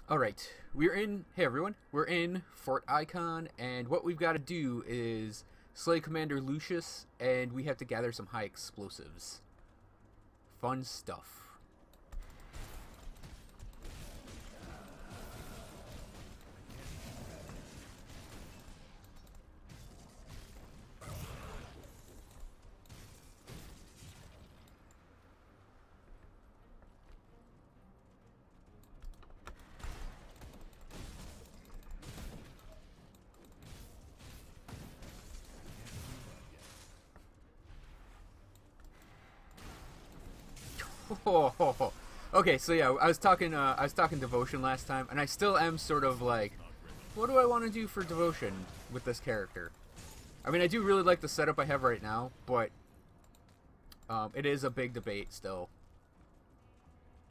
Alright, hey everyone, we're in Fort Ikon, and what we've got to do is slay Commander Lucius, and we have to gather some high explosives. Fun stuff. Okay, so yeah, I was talking devotion last time, and I still am sort of like, what do I want to do for devotion with this character? I mean, I do really like the setup I have right now, but it is a big debate still.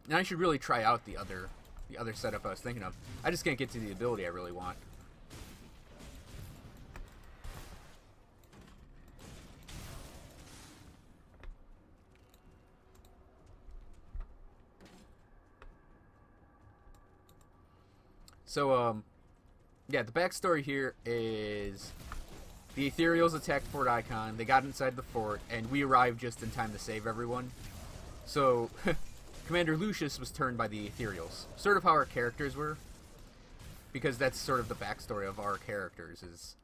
And I should really try out the other setup I was thinking of. I just can't get to the ability I really want. So, yeah, the backstory here is the Ethereals attacked Fort Ikon, they got inside the fort, and we arrived just in time to save everyone. So, Commander Lucius was turned by the Ethereals. Sort of how our characters were, because that's sort of the backstory of our characters, is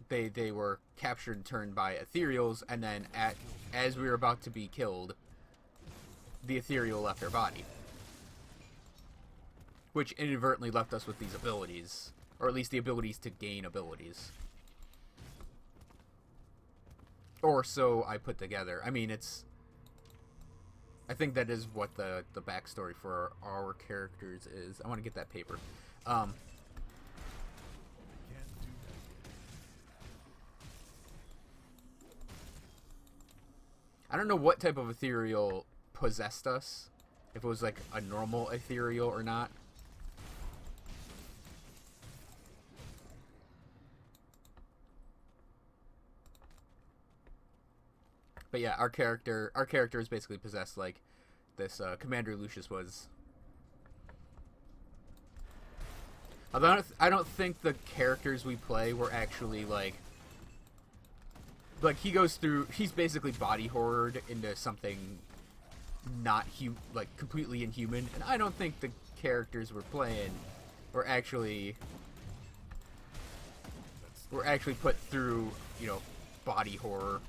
they were captured and turned by Ethereals, and then as we were about to be killed, the Ethereal left our body. Which inadvertently left us with these abilities, or at least the abilities to gain abilities. Or so I put together. I mean, I think that is what the backstory for our characters is. I want to get that paper. I don't know what type of ethereal possessed us. If it was like a normal ethereal or not. But yeah, our character is basically possessed like this Commander Lucius was. Although I don't think the characters we play were actually like he's basically body horrored into something not like completely inhuman, and I don't think the characters we're playing were actually put through, body horror.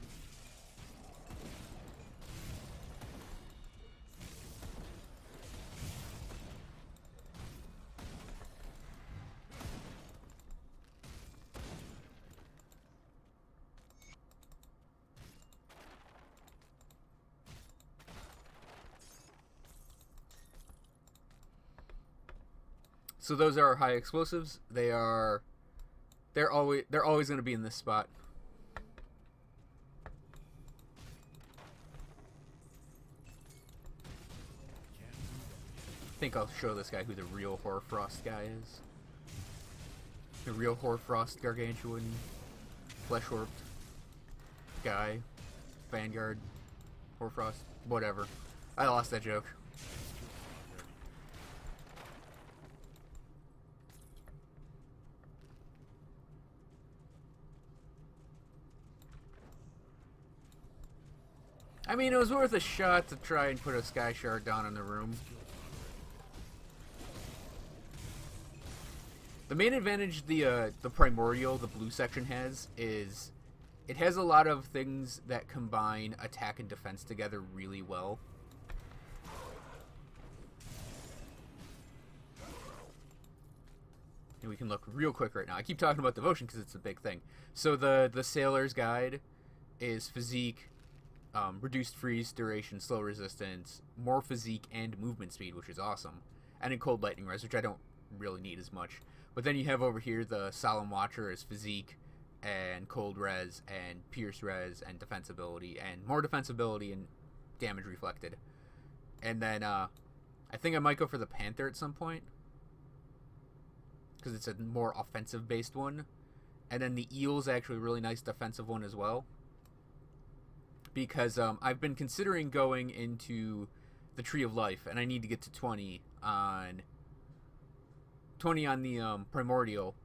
So those are our high explosives. They're always going to be in this spot. I think I'll show this guy who the real Hoarfrost guy is. The real Hoarfrost gargantuan flesh warped guy. Vanguard. Hoarfrost. Whatever. I lost that joke. I mean, it was worth a shot to try and put a Sky Shard down in the room. The main advantage the Primordial, the blue section, has is it has a lot of things that combine attack and defense together really well. And we can look real quick right now. I keep talking about devotion because it's a big thing. So the Sailor's Guide is physique, reduced freeze duration, slow resistance, more physique, and movement speed, which is awesome. And in Cold Lightning Res, which I don't really need as much. But then you have over here the Solemn Watcher is physique, and cold res, and pierce res, and defensibility, and more defensibility and damage reflected. And then I think I might go for the Panther at some point, because it's a more offensive based one. And then the Eel's actually a really nice defensive one as well, because I've been considering going into the Tree of Life, and I need to get to 20 on 20 on the primordial,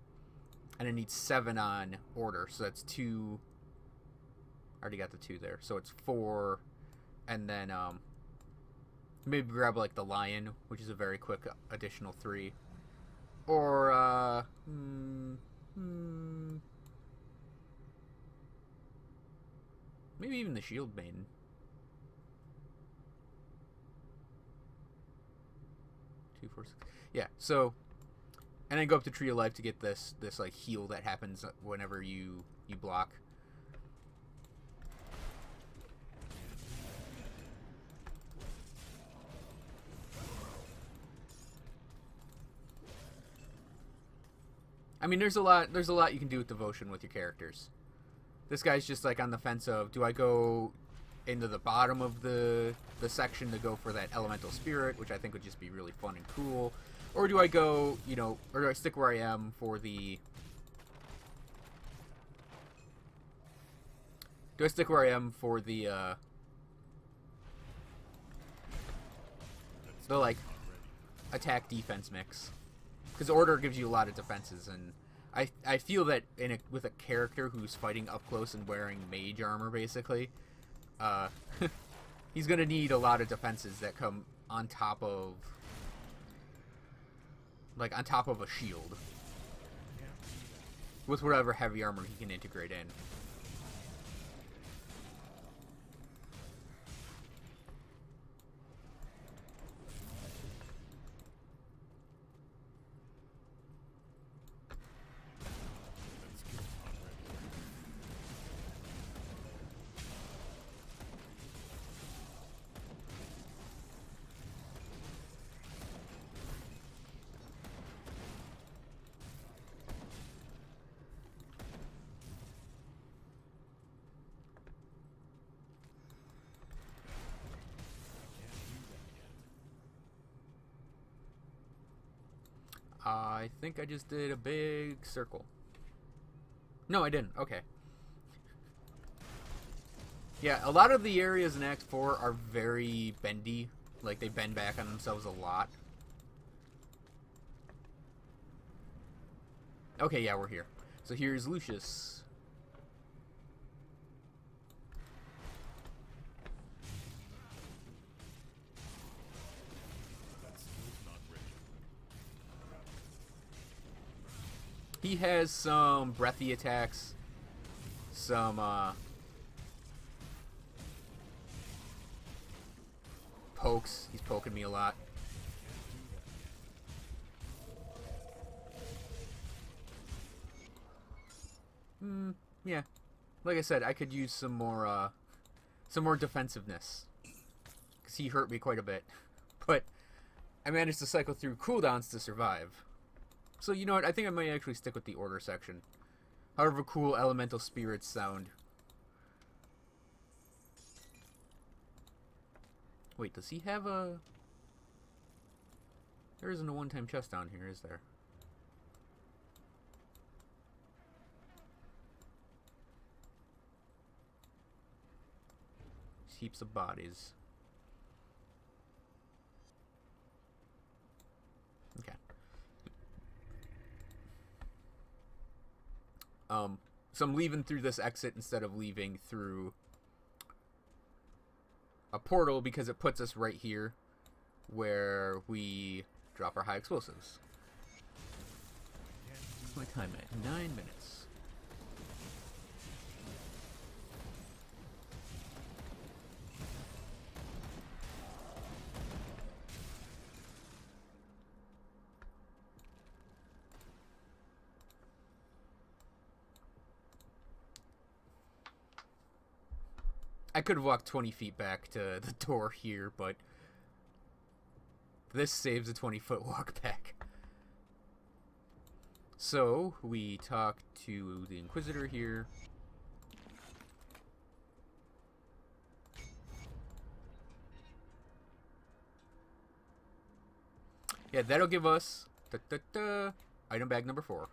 and it needs 7 on order. So that's 2. I already got the 2 there. So it's 4, and then maybe grab like the lion, which is a very quick additional 3, or maybe even the shield maiden. Two, 4, 6. Yeah. So, and then go up to Tree of Life to get this like heal that happens whenever you block. I mean, there's a lot you can do with devotion with your characters. This guy's just like on the fence of, do I go into the bottom of the section to go for that elemental spirit, which I think would just be really fun and cool, or do I go, you know, or do I stick where I am for the like attack defense mix? Because order gives you a lot of defenses, and I feel that with a character who's fighting up close and wearing mage armor, basically, he's gonna need a lot of defenses that come on top of a shield, with whatever heavy armor he can integrate in. I think I just did a big circle. No, I didn't. Okay. Yeah, a lot of the areas in Act 4 are very bendy. Like, they bend back on themselves a lot. Okay, yeah, we're here. So here's Lucius. He has some breathy attacks, some pokes. He's poking me a lot. Yeah. Like I said, I could use some more defensiveness, because he hurt me quite a bit. But I managed to cycle through cooldowns to survive. So, you know what? I think I might actually stick with the order section. However cool elemental spirits sound. Wait, does he have a... There isn't a one-time chest down here, is there? Heaps of bodies. Okay. So I'm leaving through this exit instead of leaving through a portal, because it puts us right here where we drop our high explosives. What's my time at? 9 minutes. I could have walked 20 feet back to the door here, but this saves a 20-foot walk back. So, we talk to the Inquisitor here. Yeah, that'll give us item bag number 4.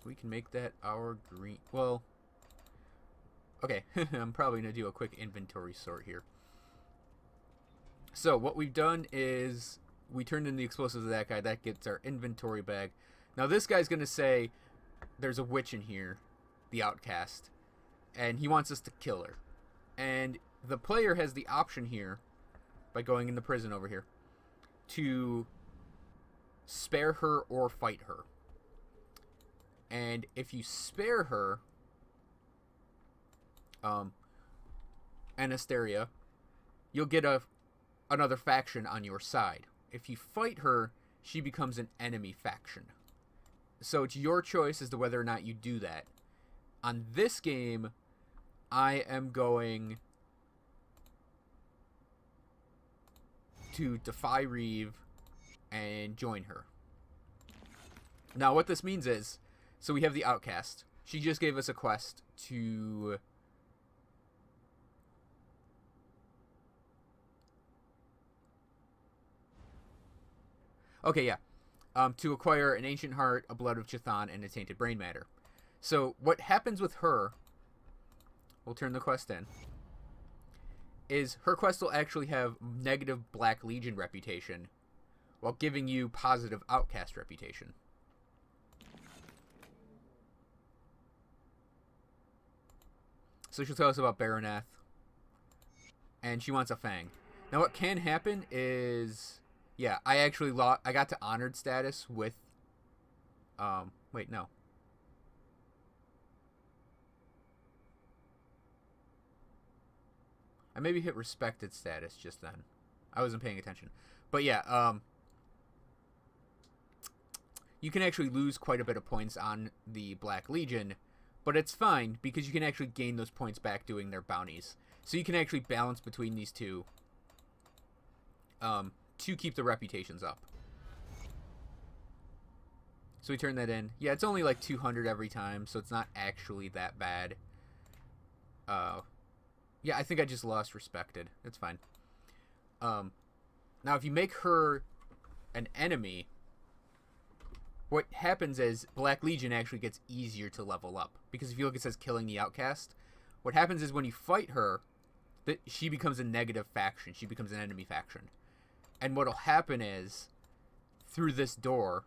We can make that our green... Well, Okay, I'm probably going to do a quick inventory sort here. So what we've done is we turned in the explosives of that guy. That gets our inventory bag. Now this guy's going to say there's a witch in here, the outcast, and he wants us to kill her. And the player has the option here, by going in the prison over here, to spare her or fight her. And if you spare her, Anastasia, you'll get another faction on your side. If you fight her, she becomes an enemy faction. So it's your choice as to whether or not you do that. On this game, I am going to defy Reeve and join her. Now what this means is, so we have the outcast. She just gave us a quest to to acquire an ancient heart, a blood of Chthon, and a tainted brain matter. So what happens with her, we'll turn the quest in, is her quest will actually have negative Black Legion reputation while giving you positive outcast reputation. So she'll tell us about Baronath, and she wants a fang. Now what can happen is, yeah, I actually I got to honored status with, wait, no. I maybe hit respected status just then. I wasn't paying attention. But yeah, you can actually lose quite a bit of points on the Black Legion, but it's fine because you can actually gain those points back doing their bounties. So you can actually balance between these two to keep the reputations up. So we turn that in. Yeah, it's only like 200 every time, so it's not actually that bad. Yeah, I think I just lost respected. It's fine. Now, if you make her an enemy, what happens is Black Legion actually gets easier to level up. Because if you look, it says killing the outcast. What happens is when you fight her, that she becomes a negative faction. She becomes an enemy faction. And what'll happen is, through this door,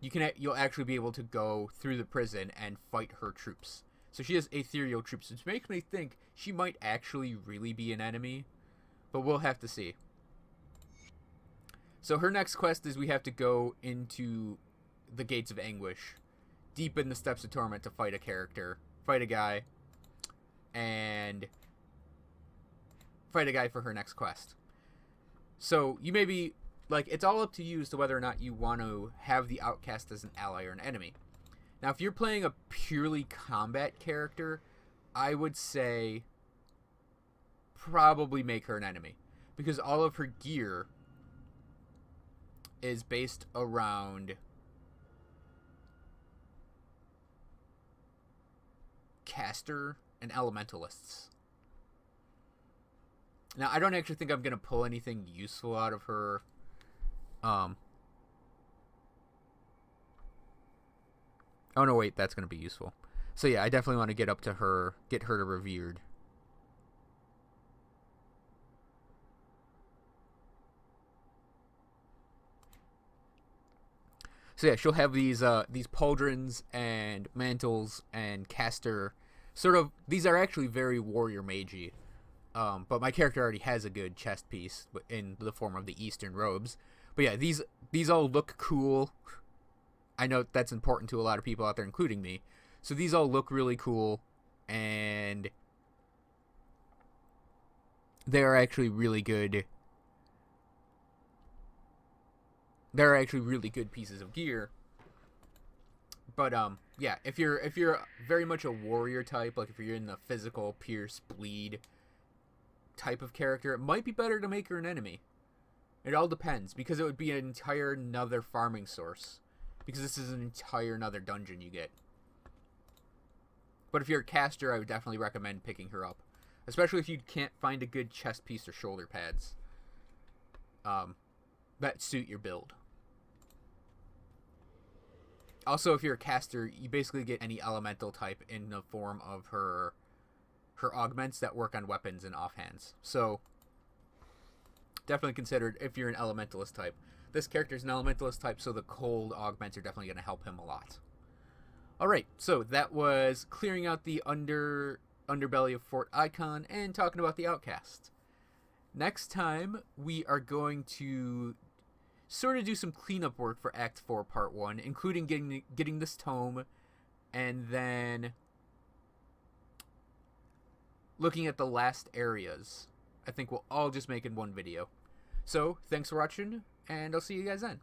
you'll actually be able to go through the prison and fight her troops. So she has ethereal troops, which makes me think she might actually really be an enemy. But we'll have to see. So her next quest is we have to go into the Gates of Anguish, deep in the Steps of Torment, to fight a guy, and fight a guy for her next quest. So you may be, like, it's all up to you as to whether or not you want to have the outcast as an ally or an enemy. Now, if you're playing a purely combat character, I would say probably make her an enemy. Because all of her gear is based around caster and elementalists. Now, I don't actually think I'm going to pull anything useful out of her. Oh, no, wait, that's going to be useful. So, yeah, I definitely want to get up to her, get her to revered. So, yeah, she'll have these pauldrons and mantles and caster. Sort of, these are actually very warrior magey. But my character already has a good chest piece in the form of the Eastern robes. But yeah, these all look cool. I know that's important to a lot of people out there, including me. So these all look really cool, and they're actually really good. They're actually really good pieces of gear. But yeah, if you're very much a warrior type, like if you're in the physical pierce bleed type of character, it might be better to make her an enemy. It all depends, because it would be an entire another farming source. Because this is an entire another dungeon you get. But if you're a caster, I would definitely recommend picking her up. Especially if you can't find a good chest piece or shoulder pads that suit your build. Also, if you're a caster, you basically get any elemental type in the form of her her augments that work on weapons and offhands. So definitely considered if you're an elementalist type. This character is an elementalist type, so the cold augments are definitely going to help him a lot. Alright, so that was clearing out the underbelly of Fort Ikon and talking about the outcast. Next time, we are going to sort of do some cleanup work for Act 4, Part 1, including getting this tome, and then looking at the last areas. I think we'll all just make in one video. So, thanks for watching, and I'll see you guys then.